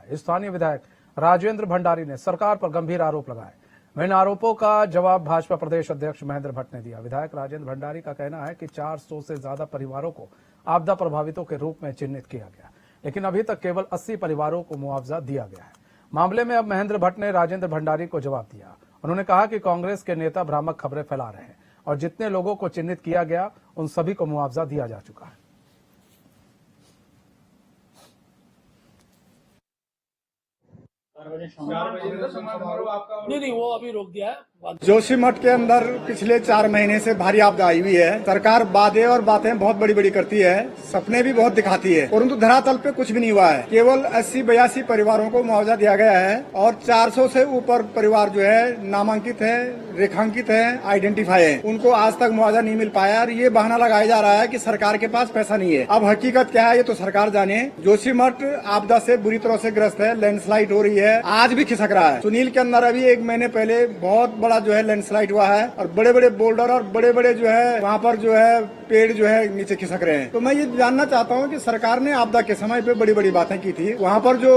है। स्थानीय विधायक राजेंद्र भंडारी ने सरकार पर गंभीर आरोप लगाए। इन आरोपों का जवाब भाजपा प्रदेश अध्यक्ष महेंद्र भट्ट ने दिया। विधायक राजेंद्र भंडारी का कहना है कि 400 से ज्यादा परिवारों को आपदा प्रभावितों के रूप में चिन्हित किया गया, लेकिन अभी तक केवल 80 परिवारों को मुआवजा दिया गया है। मामले में अब महेंद्र भट्ट ने राजेंद्र भंडारी को जवाब दिया। उन्होंने कहा कि कांग्रेस के नेता भ्रामक खबरें फैला रहे हैं और जितने लोगों को चिन्हित किया गया उन सभी को मुआवजा दिया जा चुका है। नहीं, वो अभी रोक दिया है। जोशीमठ के अंदर पिछले 4 महीने से भारी आपदा आई हुई है। सरकार वादे और बातें बहुत बड़ी बड़ी करती है, सपने भी बहुत दिखाती है, परंतु धरातल पे कुछ भी नहीं हुआ है। केवल 80-82 परिवारों को मुआवजा दिया गया है और 400 से ऊपर परिवार जो है नामांकित है, रेखांकित है, आइडेंटिफाई है, उनको आज तक मुआवजा नहीं मिल पाया। और ये बहाना लगाया जा रहा है कि सरकार के पास पैसा नहीं है। अब हकीकत क्या है ये तो सरकार जाने। जोशीमठ आपदा से बुरी तरह से ग्रस्त है, लैंडस्लाइड हो रही है, आज भी खिसक रहा है। सुनील के अंदर अभी 1 महीने पहले बहुत बड़ा जो है लैंडस्लाइड हुआ है और बड़े बड़े बोल्डर और बड़े बड़े जो है वहाँ पर जो है पेड़ जो है नीचे खिसक रहे हैं। तो मैं ये जानना चाहता हूँ कि सरकार ने आपदा के समय पे बड़ी बड़ी बातें की थी। वहाँ पर जो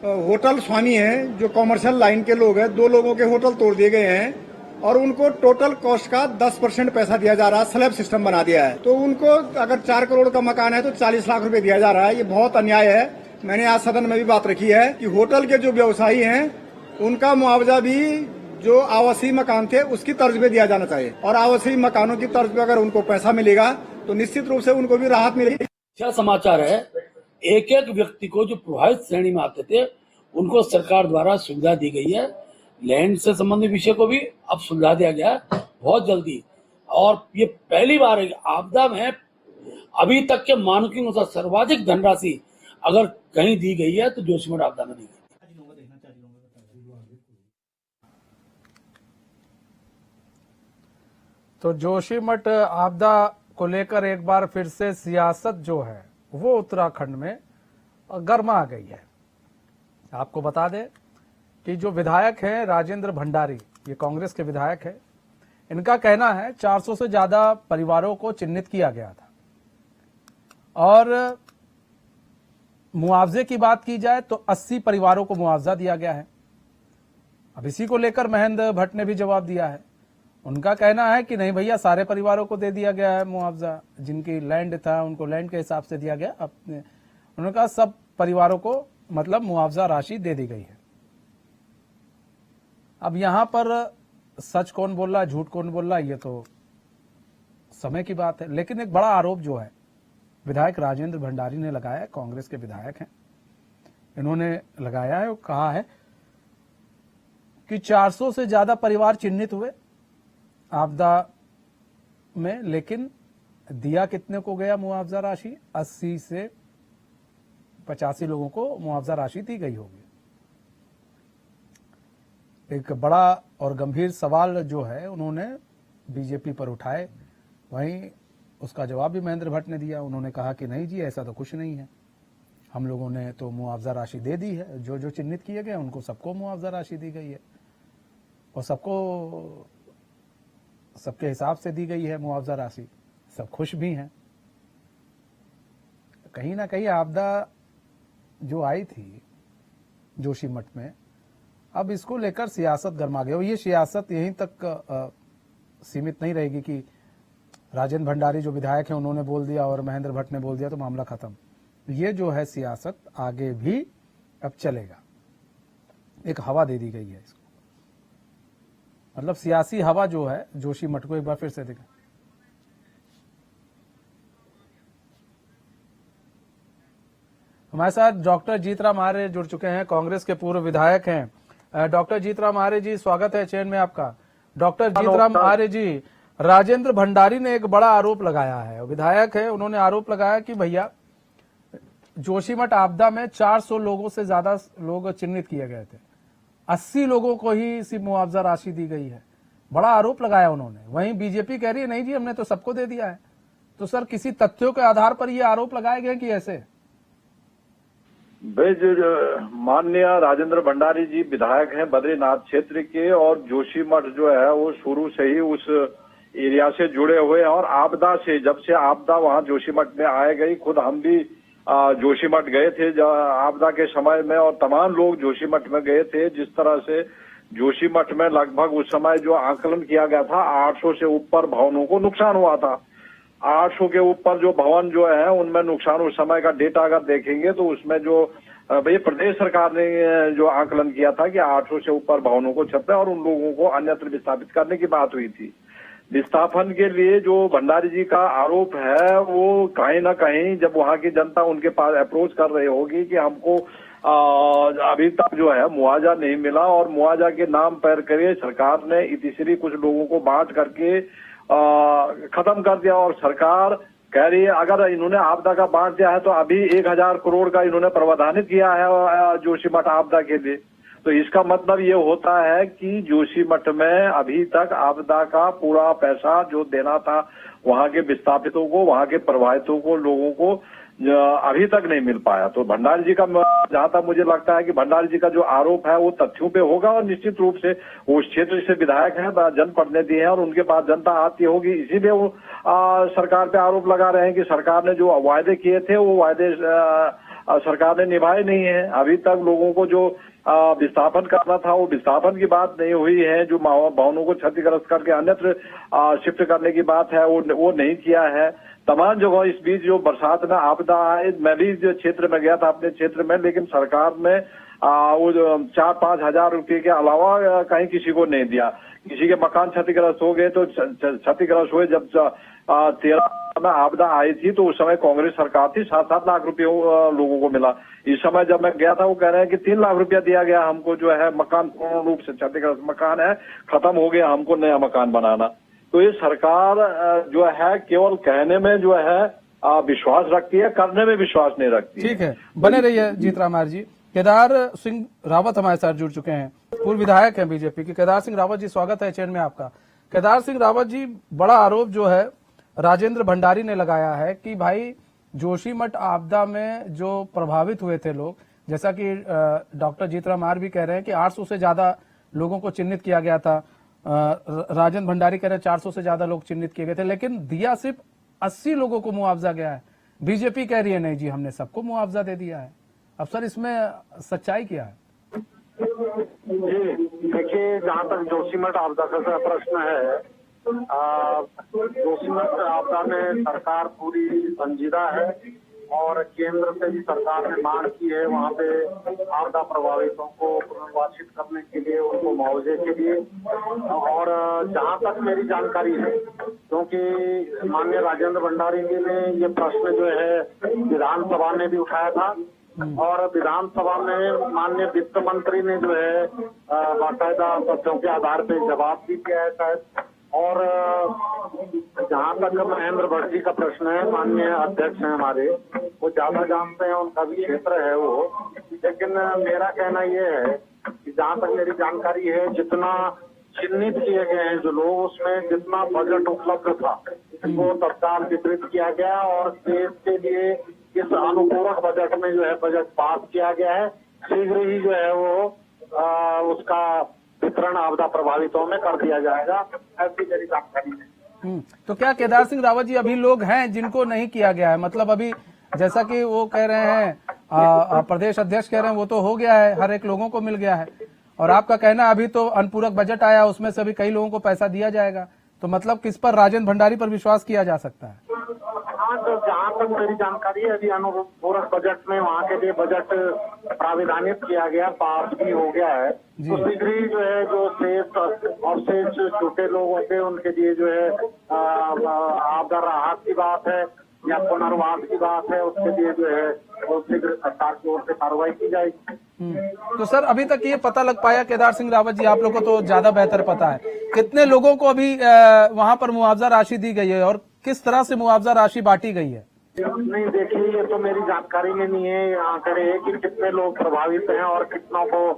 होटल स्वामी हैं, जो कॉमर्शियल लाइन के लोग हैं, 2 लोगों के होटल तोड़ दिए गए हैं और उनको टोटल कॉस्ट का 10% पैसा दिया जा रहा है, स्लैब सिस्टम बना दिया है। तो उनको अगर 4 करोड़ का मकान है तो 40 लाख रुपए दिया जा रहा है। ये बहुत अन्याय है। मैंने आज सदन में भी बात रखी है कि होटल के जो व्यवसायी हैं उनका मुआवजा भी जो आवासीय मकान थे उसकी तर्ज पे दिया जाना चाहिए और आवासीय मकानों की तर्ज पे अगर उनको पैसा मिलेगा तो निश्चित रूप से उनको भी राहत मिलेगी। क्या समाचार है, एक एक व्यक्ति को जो प्रभावित श्रेणी में आते थे उनको सरकार द्वारा सुविधा दी गई है। लैंड से संबंधित विषय को भी अब सुलझा दिया गया है बहुत जल्दी। और ये पहली बार है आपदा में अभी तक के मानकों के अनुसार सर्वाधिक धनराशि अगर कहीं दी गई है तो जोशीमठ आपदा में दी गई। तो जोशीमठ आपदा को लेकर एक बार फिर से सियासत जो है वो उत्तराखंड में गर्मा आ गई है। आपको बता दें कि जो विधायक हैं राजेंद्र भंडारी, ये कांग्रेस के विधायक हैं, इनका कहना है 400 से ज्यादा परिवारों को चिन्हित किया गया था और मुआवजे की बात की जाए तो 80 परिवारों को मुआवजा दिया गया है। अब इसी को लेकर महेंद्र भट्ट ने भी जवाब दिया है। उनका कहना है कि नहीं भैया, सारे परिवारों को दे दिया गया है मुआवजा, जिनकी लैंड था उनको लैंड के हिसाब से दिया गया। अपने उन्होंने कहा सब परिवारों को मतलब मुआवजा राशि दे दी गई है। अब यहां पर सच कौन बोल रहा है, झूठ कौन बोल रहा है, ये तो समय की बात है। लेकिन एक बड़ा आरोप जो है विधायक राजेंद्र भंडारी ने लगाया है, कांग्रेस के विधायक हैं, इन्होंने लगाया है और कहा है कि 400 से ज्यादा परिवार चिन्हित हुए आपदा में, लेकिन दिया कितने को गया मुआवजा राशि? 80 से 85 लोगों को मुआवजा राशि दी गई होगी। एक बड़ा और गंभीर सवाल जो है उन्होंने बीजेपी पर उठाए, वहीं उसका जवाब भी महेंद्र भट्ट ने दिया। उन्होंने कहा कि नहीं जी, ऐसा तो कुछ नहीं है, हम लोगों ने तो मुआवजा राशि दे दी है। जो जो चिन्हित किए गए उनको सबको मुआवजा राशि दी गई है और सबको सबके हिसाब से दी गई है मुआवजा राशि। सब खुश भी हैं। कहीं ना कहीं आपदा जो आई थी जोशीमठ में, अब इसको लेकर सियासत गर्मा गई और ये सियासत यहीं तक सीमित नहीं रहेगी कि राजेंद्र भंडारी जो विधायक हैं उन्होंने बोल दिया और महेंद्र भट्ट ने बोल दिया तो मामला खत्म। ये जो है सियासत आगे भी अब चलेगा। एक हवा दे दी गई है इसको, मतलब सियासी हवा जो है जोशीमठ को एक बार फिर से देखा। हमारे साथ डॉक्टर जीतराम आर्य जुड़ चुके हैं, कांग्रेस के पूर्व विधायक हैं। डॉक्टर जीतराम आर्य जी, स्वागत है चैन में आपका। डॉक्टर जीतराम आर्य जी, राजेंद्र भंडारी ने एक बड़ा आरोप लगाया है, विधायक है, उन्होंने आरोप लगाया कि भैया जोशीमठ आपदा में 400 लोगों से ज्यादा लोग चिन्हित किए गए थे, 80 लोगों को ही सिर्फ मुआवजा राशि दी गई है। बड़ा आरोप लगाया उन्होंने। वहीं बीजेपी कह रही है नहीं जी, हमने तो सबको दे दिया है। तो सर, किसी तथ्यों के आधार पर ये आरोप लगाए गए कि ऐसे? भाई माननीय राजेंद्र भंडारी जी विधायक हैं बद्रीनाथ क्षेत्र के और जोशीमठ जो है वो शुरू से ही उस एरिया से जुड़े हुए हैं और आपदा से, जब से आपदा वहां जोशीमठ में आए गई, खुद हम भी जोशीमठ गए थे आपदा के समय में, और तमाम लोग जोशीमठ में गए थे। जिस तरह से जोशीमठ में लगभग उस समय जो आकलन किया गया था 800 से ऊपर भवनों को नुकसान हुआ था। 800 के ऊपर जो भवन जो है उनमें नुकसान उस समय का डेटा अगर देखेंगे तो उसमें जो भाई प्रदेश सरकार ने जो आकलन किया था कि 800 से ऊपर भवनों को क्षति और उन लोगों को अन्यत्र विस्थापित करने की बात हुई थी। विस्थापन के लिए जो भंडारी जी का आरोप है वो कहीं ना कहीं जब वहां की जनता उनके पास अप्रोच कर रही होगी कि हमको अभी तक जो है मुआवजा नहीं मिला, और मुआवजा के नाम पर करे सरकार ने इतिश्री कुछ लोगों को बांट करके खत्म कर दिया। और सरकार कह रही है अगर इन्होंने आपदा का बांट दिया है तो अभी 1000 करोड़ का इन्होंने प्रावधानित किया है जोशीमठ आपदा के लिए। तो इसका मतलब ये होता है कि जोशीमठ में अभी तक आपदा का पूरा पैसा जो देना था वहां के विस्थापितों को, वहां के प्रभावितों को, लोगों को अभी तक नहीं मिल पाया। तो भंडारी जी का जहां तक मुझे लगता है कि भंडारी जी का जो आरोप है वो तथ्यों पे होगा, और निश्चित रूप से वो उस क्षेत्र से विधायक हैं, जनप्रतिनिधि हैं, और उनके पास जनता आती होगी, इसीलिए वो सरकार पे आरोप लगा रहे हैं कि सरकार ने जो वायदे किए थे वो वायदे सरकार ने निभाए नहीं है। अभी तक लोगों को जो विस्थापन करना था वो विस्थापन की बात नहीं हुई है, जो भवनों को क्षतिग्रस्त करके अन्यत्र शिफ्ट करने की बात है वो नहीं किया है। तमाम जगह इस बीच जो बरसात में आपदा आए, मैं भी जो क्षेत्र में गया था अपने क्षेत्र में, लेकिन सरकार ने वो 4-5 हजार रुपये के अलावा कहीं किसी को नहीं दिया। किसी के मकान क्षतिग्रस्त हो गए तो क्षतिग्रस्त हुए। जब 13 में आपदा आई थी तो उस समय कांग्रेस सरकार थी, 7-7 लाख रुपये लोगों को मिला। इस समय जब मैं गया था वो कह रहे हैं कि 3 लाख रुपया दिया गया हमको, जो है मकान पूर्ण रूप से क्षतिग्रस्त मकान है, खत्म हो गया, हमको नया मकान बनाना। तो ये सरकार जो है केवल कहने में जो है विश्वास रखती है, करने में विश्वास नहीं रखती। ठीक है, बने रहिए जीतराम आर्य जी। केदार सिंह रावत हमारे साथ जुड़ चुके हैं, पूर्व विधायक हैं बीजेपी के। केदार सिंह रावत जी, स्वागत है चैन में आपका। केदार सिंह रावत जी, बड़ा आरोप जो है राजेंद्र भंडारी ने लगाया है कि भाई जोशीमठ आपदा में जो प्रभावित हुए थे लोग, जैसा कि डॉक्टर जीतराम आर्य भी कह रहे हैं कि 800 से ज्यादा लोगों को चिन्हित किया गया था, राजेंद्र भंडारी कह रहे हैं 400 से ज्यादा लोग चिन्हित किए गए थे, लेकिन दिया सिर्फ 80 लोगों को मुआवजा गया है। बीजेपी कह रही है नहीं जी हमने सबको मुआवजा दे दिया है। अब सर इसमें सच्चाई क्या है? जी देखिए, जहाँ तक जोशीमठ आपदा का प्रश्न है, जोशीमठ आपदा में सरकार पूरी संजीदा है और केंद्र से भी सरकार ने मांग की है वहाँ पे आपदा प्रभावितों को पुनर्वासित करने के लिए, उनको मुआवजे के लिए। और जहाँ तक मेरी जानकारी है, क्योंकि माननीय राजेंद्र भंडारी जी ने ये प्रश्न जो है विधानसभा ने भी उठाया था, और विधानसभा में माननीय वित्त मंत्री ने जो है बाकायदा तथ्यों के आधार पर जवाब भी दिया है शायद। और जहाँ तक महेंद्र भट्ट जी का प्रश्न है, माननीय अध्यक्ष हैं हमारे, वो ज्यादा जानते हैं, उनका भी क्षेत्र है वो। लेकिन मेरा कहना ये है कि जहाँ तक मेरी जानकारी है, जितना चिन्हित किए गए हैं जो लोग, उसमें जितना बजट उपलब्ध था वो तत्काल वितरित किया गया, और देश के लिए इस अनुपूरक बजट में जो है बजट पास किया गया है। शीघ्र ही जो है वो उसका वितरण आपदा प्रभावितों में कर दिया जाएगा, ऐसी मेरी जानकारी है। तो क्या केदार सिंह रावत जी अभी लोग हैं जिनको नहीं किया गया है? मतलब अभी जैसा कि वो कह रहे हैं प्रदेश अध्यक्ष कह रहे हैं वो तो हो गया है, हर एक लोगों को मिल गया है, और आपका कहना अभी तो अनुपूरक बजट आया उसमें से अभी कई लोगों को पैसा दिया जाएगा। तो मतलब किस पर, राजेंद्र भंडारी पर विश्वास किया जा सकता है? हाँ, तो जहाँ तक मेरी जानकारी है, अभी अनुपूरक बजट में वहाँ के लिए बजट प्राविधानित किया गया, पास भी हो गया है। तो शीघ्र ही जो है जो शेष छोटे लोग होते हैं उनके लिए जो है आपदा राहत की बात है या पुनर्वास की बात है, उसके लिए जो है वो शीघ्र सरकार की ओर से कार्रवाई की जाएगी। तो सर अभी तक ये पता लग पाया, केदार सिंह रावत जी आप लोग को तो ज्यादा बेहतर पता है, कितने लोगों को अभी वहाँ पर मुआवजा राशि दी गई है और किस तरह से मुआवजा राशि बांटी गई है? नहीं देखिए, ये तो मेरी जानकारी में नहीं है, यहाँ करे कि कितने लोग प्रभावित हैं और कितनों को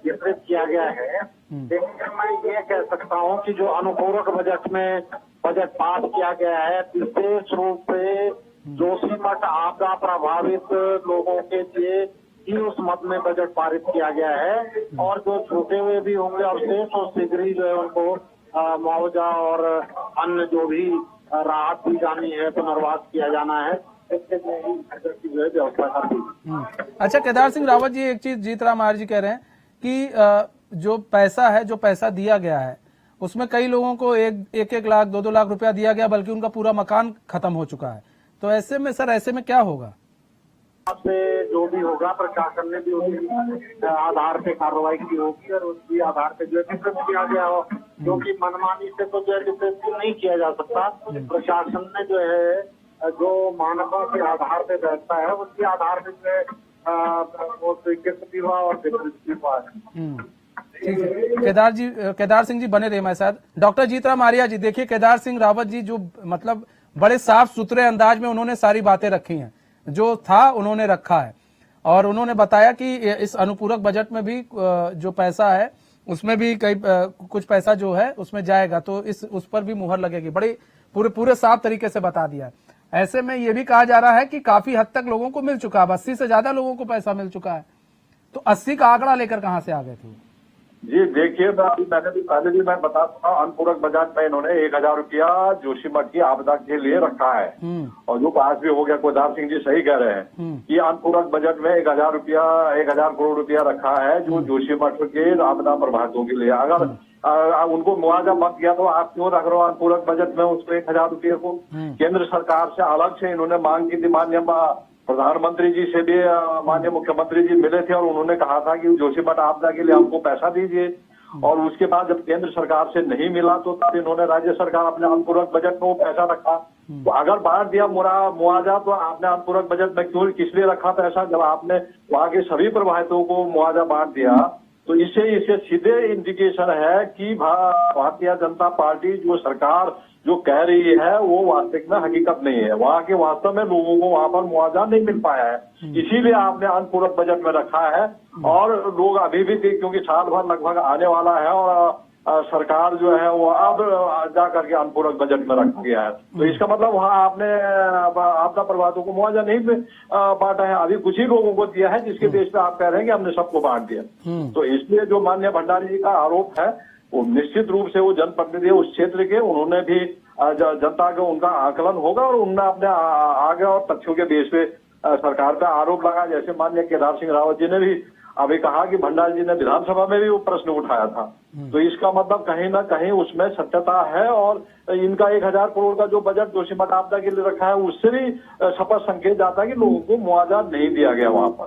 वितरित किया गया है। लेकिन मैं ये कह सकता हूँ कि जो अनुपूरक बजट में बजट पास किया गया है, विशेष रूप से जोशीमठ आपदा प्रभावित लोगों के लिए ही उस मद में बजट पारित किया गया है, और जो छूटे हुए भी होंगे अवशेष और शीघ्र ही जो है उनको मुआवजा और अन्य जो भी राहत दी जानी है, पुनर्वास किया जाना है, इतने में ही भोजन की जो है व्यवस्था कर दी। अच्छा, केदार सिंह रावत जी, एक चीज जीतराम आर्य जी कह रहे हैं कि जो पैसा दिया गया है उसमें कई लोगों को एक लाख 2 लाख रुपया दिया गया, बल्कि उनका पूरा मकान खत्म हो चुका है। तो ऐसे में सर, ऐसे में क्या होगा? से जो भी होगा प्रशासन ने भी उसके आधार पे कार्रवाई की होगी और उसके आधार पे जो है डिफेंस किया गया हो, क्योंकि मनमानी से तो जो है डिफेंस नहीं किया जा सकता। प्रशासन ने जो है जो मानकों के आधार पे बैठता है उसके आधार पे जो है वो स्वीकृत भी हुआ और डिफेंस भी हुआ है। ठीक है, केदार सिंह जी बने रहे हमारे साथ। डॉक्टर जीतराम आर्य जी, देखिए केदार सिंह रावत जी जो मतलब बड़े साफ सुथरे अंदाज में उन्होंने सारी बातें रखी हैं, जो था उन्होंने रखा है, और उन्होंने बताया कि इस अनुपूरक बजट में भी जो पैसा है उसमें भी कुछ पैसा जो है उसमें जाएगा, तो उस पर भी मुहर लगेगी। बड़ी पूरे साफ तरीके से बता दिया है। ऐसे में ये भी कहा जा रहा है कि काफी हद तक लोगों को मिल चुका है, 80 से ज्यादा लोगों को पैसा मिल चुका है। तो 80 का आंकड़ा लेकर कहां से आ गए थे? जी देखिए, मैंने भी पहले भी मैं बता चुका, अनुपूरक बजट में इन्होंने 1000 रुपया जोशीमठ की आपदा के लिए रखा है, और जो पास भी हो गया। केदार सिंह जी सही कह रहे हैं कि अनुपूरक बजट में 1000 करोड़ रुपया रखा है जो जोशीमठ के आपदा प्रभावितों के लिए। अगर उनको मुआवजा मत दिया तो आप क्यों रख रहे हो अनुपूरक बजट में उसको 1000 रुपये को? केंद्र सरकार से अलग से इन्होंने मांग की थी। माननीय प्रधानमंत्री जी से भी माननीय मुख्यमंत्री जी मिले थे और उन्होंने कहा था कि जोशीमठ आपदा के लिए हमको पैसा दीजिए, और उसके बाद जब केंद्र सरकार से नहीं मिला तो तब इन्होंने राज्य सरकार अपने अनुपूरक बजट में वो पैसा रखा। तो अगर बांट दिया मुआवजा तो आपने अनुपूरक बजट में क्यों किस लिए रखा पैसा? जब आपने वहाँ के सभी प्रभावितों को मुआवजा बांट दिया तो इसे सीधे इंडिकेशन है कि भारतीय जनता पार्टी जो सरकार जो कह रही है वो वास्तविक में हकीकत नहीं है। वहाँ के वास्तव में लोगों को वहाँ पर मुआवजा नहीं मिल पाया है, इसीलिए आपने अनुपूरक बजट में रखा है। और लोग अभी भी, क्योंकि साल भर लगभग आने वाला है और सरकार जो है वो अब जा करके अनुपूरक बजट में रखा गया है, तो इसका मतलब वहाँ आपने आपदा प्रभावितों को मुआवजा नहीं बांटा है, अभी कुछ ही लोगों को दिया है, जिसके बेस पे आप कह रहे हैं कि हमने सबको बांट दिया। तो इसलिए जो माननीय भंडारी जी का आरोप है वो निश्चित रूप से वो जनप्रतिनिधि है उस क्षेत्र के, उन्होंने भी जनता का उनका आकलन होगा और उन्होंने अपने आगे और तथ्यों के बेस पे सरकार पे आरोप लगा। जैसे माननीय केदार सिंह रावत जी ने भी अभी कहा कि भंडारी जी ने विधानसभा में भी वो प्रश्न उठाया था, तो इसका मतलब कहीं ना कहीं उसमें सत्यता है। और इनका 1000 करोड़ का जो बजट जोशीमठ आपदा के लिए रखा है उससे भी स्पष्ट संकेत जाता है कि लोगों को मुआवजा नहीं दिया गया वहां पर।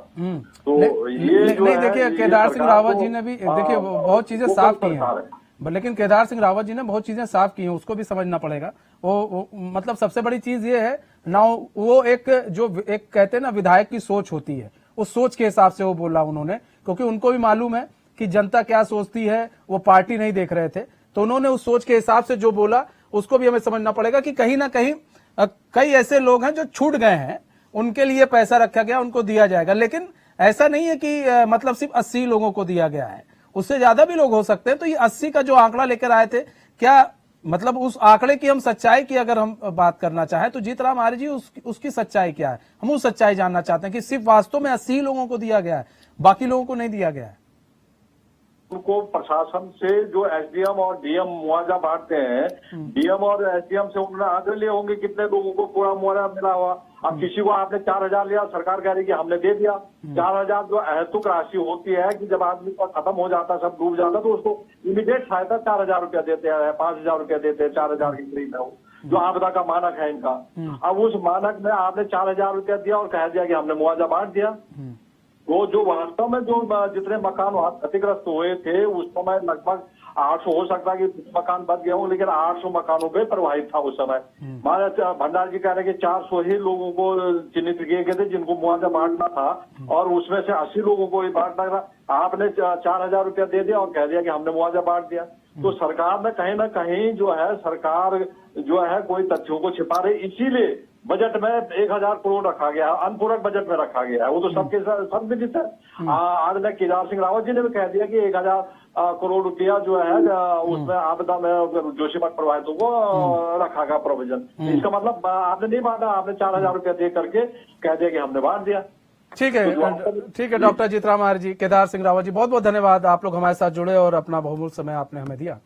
तो ये नहीं, देखिए केदार सिंह रावत जी ने भी देखिए बहुत चीजें साफ की हैं, लेकिन केदार सिंह रावत जी ने बहुत चीजें साफ की हैं, उसको भी समझना पड़ेगा। वो मतलब सबसे बड़ी चीज ये है ना, वो एक कहते हैं ना विधायक की सोच होती है, उस सोच के हिसाब से वो बोला उन्होंने, क्योंकि उनको भी मालूम है कि जनता क्या सोचती है, वो पार्टी नहीं देख रहे थे, तो उन्होंने उस सोच के हिसाब से जो बोला उसको भी हमें समझना पड़ेगा कि कहीं ना कहीं कई ऐसे लोग हैं जो छूट गए हैं, उनके लिए पैसा रखा गया, उनको दिया जाएगा। लेकिन ऐसा नहीं है कि मतलब सिर्फ 80 लोगों को दिया गया है, उससे ज्यादा भी लोग हो सकते हैं। तो ये 80 का जो आंकड़ा लेकर आए थे, क्या मतलब उस आंकड़े की हम सच्चाई की अगर हम बात करना चाहें तो जीतराम आर्य जी उसकी सच्चाई क्या है? हम वो सच्चाई जानना चाहते हैं कि सिर्फ वास्तव में 80 लोगों को दिया गया है, बाकी लोगों को नहीं दिया गया है। उनको प्रशासन से जो एसडीएम और डीएम मुआवजा बांटते हैं, डीएम और एसडीएम से उन्होंने आंकड़े लिए होंगे कितने लोगों को पूरा मुआवजा मिला हुआ। अब किसी को आपने 4000 लिया, सरकार कह रही कि हमने दे दिया। 4000 जो अहेतुक राशि होती है कि जब आदमी का खत्म हो जाता, सब डूब जाता, तो उसको इमीडिएट सहायता 4000 रुपया देते हैं, 5000 रुपया देते हैं, 4000 की करीब है जो आपदा का मानक है इनका। अब उस मानक में आपने 4000 रुपया दिया और कह दिया कि हमने मुआवजा बांट दिया। वो जो वास्तव में जो जितने मकान क्षतिग्रस्त हुए थे उस समय लगभग 800, हो सकता है कि मकान बच गए हों, लेकिन 800 मकानों पे प्रभावित था उस समय। भंडारी जी कह रहे हैं कि 400 ही लोगों को चिन्हित किए गए थे जिनको मुआवजा बांटना था, और उसमें से 80 लोगों को ही बांटना था। आपने 4000 रुपया दे दिया और कह दिया कि हमने मुआवजा बांट दिया। तो सरकार में कहीं ना कहीं जो है, सरकार जो है कोई तथ्यों को छिपा रही, इसीलिए बजट में 1000 करोड़ रखा गया है, अनुपूरक बजट में रखा गया है, वो तो सबके सब विदित है। आज ने केदार सिंह रावत जी ने भी कह दिया कि 1000 करोड़ रुपया जो है उसमें आपदा में जोशीमठ प्रभावितों को रखा गया प्रोविजन। इसका मतलब आपने नहीं बांटा, आपने 4000 रुपया दे करके कह दिया कि हमने बांट दिया। ठीक है डॉक्टर जीतराम आर्य जी, केदार सिंह रावत जी, बहुत बहुत धन्यवाद। आप लोग हमारे साथ जुड़े और अपना बहुमूल्य समय आपने हमें दिया।